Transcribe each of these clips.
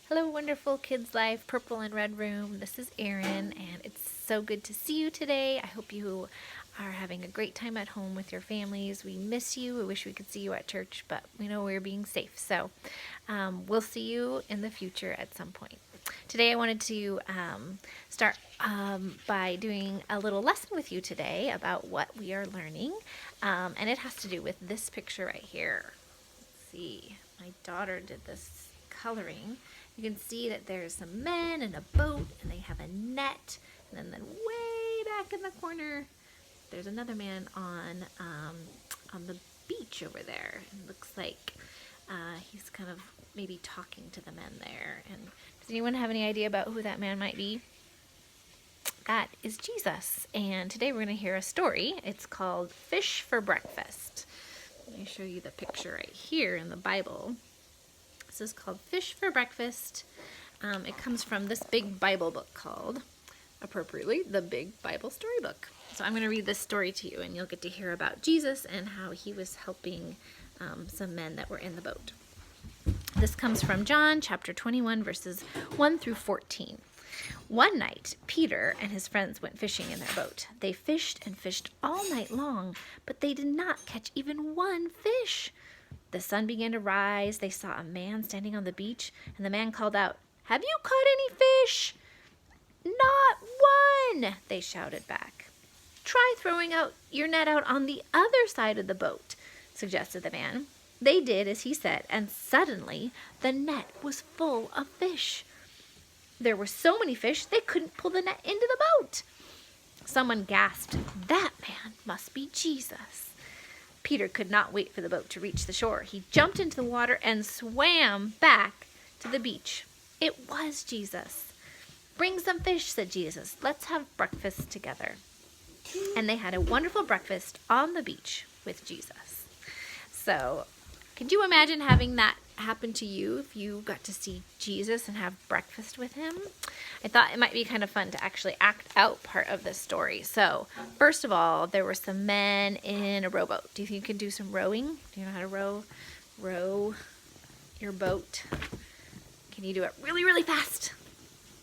Hello, wonderful Kids Life Purple and Red Room. This is Erin, and it's so good to see you today. I hope you are having a great time at home with your families. We miss you. We wish we could see you at church, but we know we're being safe. So we'll see you in the future at some point. Today I wanted to start by doing a little lesson with you today about what we are learning, and it has to do with this picture right here. Let's see, my daughter did this coloring. You can see that there's some men and a boat, and they have a net, and then way back in the corner there's another man on the beach over there. It looks like he's kind of maybe talking to the men there. And does anyone have any idea about who that man might be? That is Jesus. And today we're going to hear a story. It's called Fish for Breakfast. Let me show you the picture right here in the Bible. This is called Fish for Breakfast. It comes from this big Bible book called, appropriately, the Big Bible Storybook. So I'm going to read this story to you, and you'll get to hear about Jesus and how he was helping some men that were in the boat. This comes from John chapter 21, verses 1 through 14. One night, Peter and his friends went fishing in their boat. They fished and fished all night long, but they did not catch even one fish. The sun began to rise. They saw a man standing on the beach, and the man called out, "Have you caught any fish?" "Not one," they shouted back. "Try throwing out your net out on the other side of the boat," suggested the man. They did as he said, and suddenly the net was full of fish. There were so many fish they couldn't pull the net into the boat. Someone gasped, "That man must be Jesus." Peter could not wait for the boat to reach the shore. He jumped into the water and swam back to the beach. It was Jesus. "Bring some fish," said Jesus. "Let's have breakfast together." And they had a wonderful breakfast on the beach with Jesus. So, could you imagine having that happen to you if you got to see Jesus and have breakfast with him? I thought it might be kind of fun to actually act out part of this story. So, first of all, there were some men in a rowboat. Do you think you can do some rowing? Do you know how to row your boat? Can you do it really, really fast?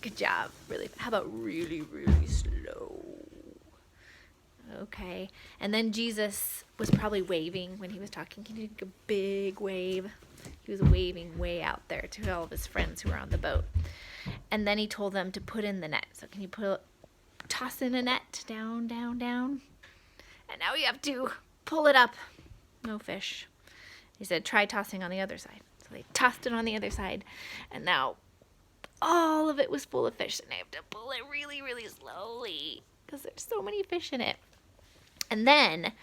Good job. Really. How about really, really slow? Okay. And then Jesus was probably waving when he was talking. Can you do a big wave? He was waving way out there to all of his friends who were on the boat. And then he told them to put in the net. So can you toss in a net? Down, down, down. And now you have to pull it up. No fish. He said, "Try tossing on the other side." So they tossed it on the other side. And now all of it was full of fish. And they have to pull it really, really slowly because there's so many fish in it. And then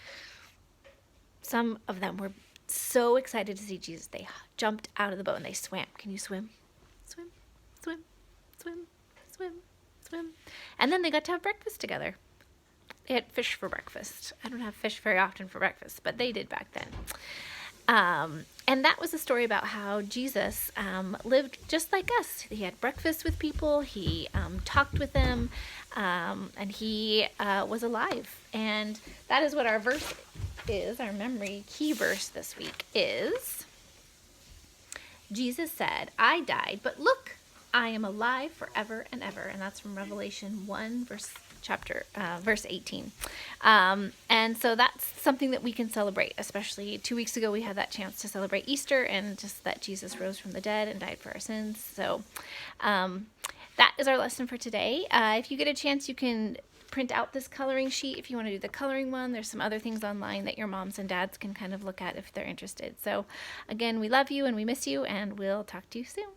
some of them were so excited to see Jesus, they jumped out of the boat and they swam. Can you swim? Swim, swim, swim, swim, swim. And then they got to have breakfast together. They had fish for breakfast. I don't have fish very often for breakfast, but they did back then. And that was a story about how Jesus lived just like us. He had breakfast with people, he talked with them, and he was alive. And that is what our verse is. Our memory key verse this week is, Jesus said, "I died, but look, I am alive forever and ever." And that's from Revelation 1, verse 18. And so that's something that we can celebrate, especially 2 weeks ago we had that chance to celebrate Easter and just that Jesus rose from the dead and died for our sins. So that is our lesson for today. If you get a chance, you can print out this coloring sheet if you want to do the coloring one. There's some other things online that your moms and dads can kind of look at if they're interested. So again, we love you and we miss you, and we'll talk to you soon.